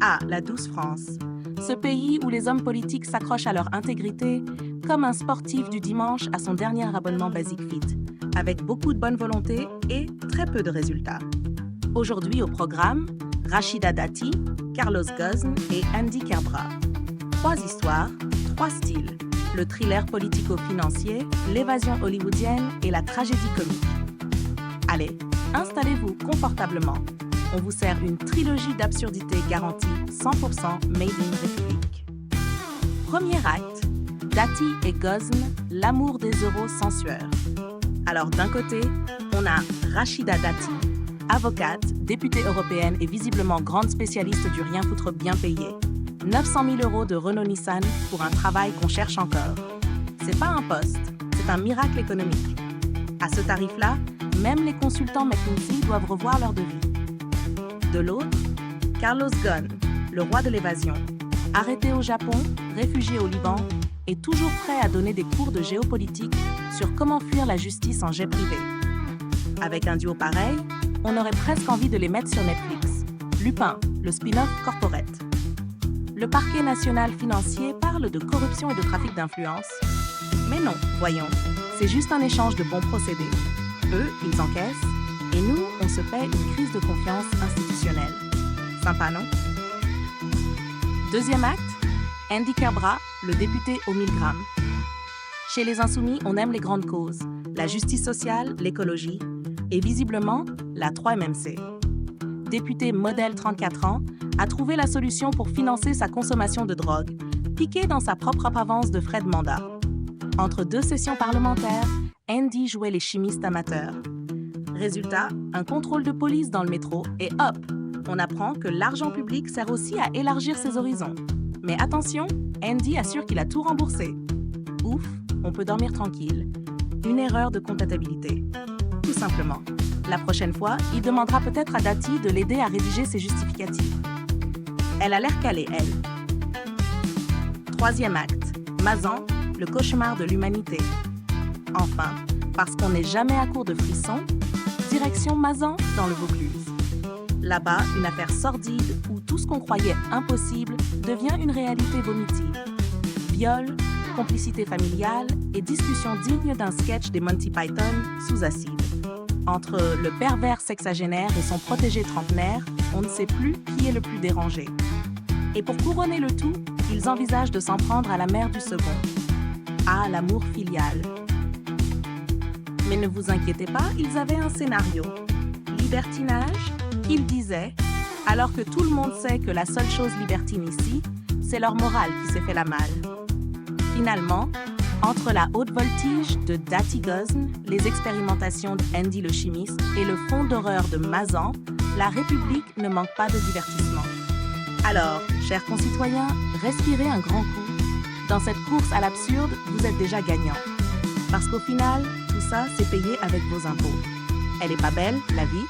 Ah, la douce France. Ce pays où les hommes politiques s'accrochent à leur intégrité comme un sportif du dimanche à son dernier abonnement Basic Fit, avec beaucoup de bonne volonté et très peu de résultats. Aujourd'hui au programme, Rachida Dati, Carlos Ghosn et Andy Kerbrat. 3 histoires, 3 styles. Le thriller politico-financier, l'évasion hollywoodienne et la tragédie comique. Allez, installez-vous confortablement. On vous sert une trilogie d'absurdités garantie 100% Made in République. Premier acte, Dati et Ghosn, l'amour des euros sans sueur. Alors d'un côté, on a Rachida Dati, avocate, députée européenne et visiblement grande spécialiste du rien foutre bien payé. 900 000 € de Renault-Nissan pour un travail qu'on cherche encore. C'est pas un poste, c'est un miracle économique. À ce tarif-là, même les consultants McKinsey doivent revoir leur devis. De l'autre, Carlos Ghosn, le roi de l'évasion, arrêté au Japon, réfugié au Liban et toujours prêt à donner des cours de géopolitique sur comment fuir la justice en jet privé. Avec un duo pareil, on aurait presque envie de les mettre sur Netflix. Lupin, le spin-off corporate. Le parquet national financier parle de corruption et de trafic d'influence. Mais non, voyons, c'est juste un échange de bons procédés. Eux, ils encaissent, et nous, on se paie une crise de confiance institutionnelle. Sympa, non? Deuxième acte, Andy Kerbrat, le député aux 1000 grammes. Chez les Insoumis, on aime les grandes causes, la justice sociale, l'écologie, et visiblement, la 3MMC. Député modèle 34 ans, a trouvé la solution pour financer sa consommation de drogue, piquée dans sa propre avance de frais de mandat. Entre 2 sessions parlementaires, Andy jouait les chimistes amateurs. Résultat, un contrôle de police dans le métro et hop, on apprend que l'argent public sert aussi à élargir ses horizons. Mais attention, Andy assure qu'il a tout remboursé. Ouf, on peut dormir tranquille. Une erreur de comptabilité. Tout simplement. La prochaine fois, il demandera peut-être à Dati de l'aider à rédiger ses justificatifs. Elle a l'air calée, elle. Troisième acte, Mazan, le cauchemar de l'humanité. Enfin, parce qu'on n'est jamais à court de frissons, direction Mazan dans le Vaucluse. Là-bas, une affaire sordide où tout ce qu'on croyait impossible devient une réalité vomitive. Viol, complicité familiale et discussion digne d'un sketch des Monty Python sous acide. Entre le pervers sexagénaire et son protégé trentenaire, on ne sait plus qui est le plus dérangé. Et pour couronner le tout, ils envisagent de s'en prendre à la mère du second. Ah, l'amour filial. Mais ne vous inquiétez pas, ils avaient un scénario. Libertinage, ils disaient, alors que tout le monde sait que la seule chose libertine ici, c'est leur morale qui s'est fait la malle. Finalement, entre la haute voltige de Dati Ghosn, les expérimentations d'Andy le chimiste et le fond d'horreur de Mazan, la République ne manque pas de divertissement. Alors, chers concitoyens, respirez un grand coup. Dans cette course à l'absurde, vous êtes déjà gagnants. Parce qu'au final, tout ça, c'est payé avec vos impôts. Elle est pas belle, la vie?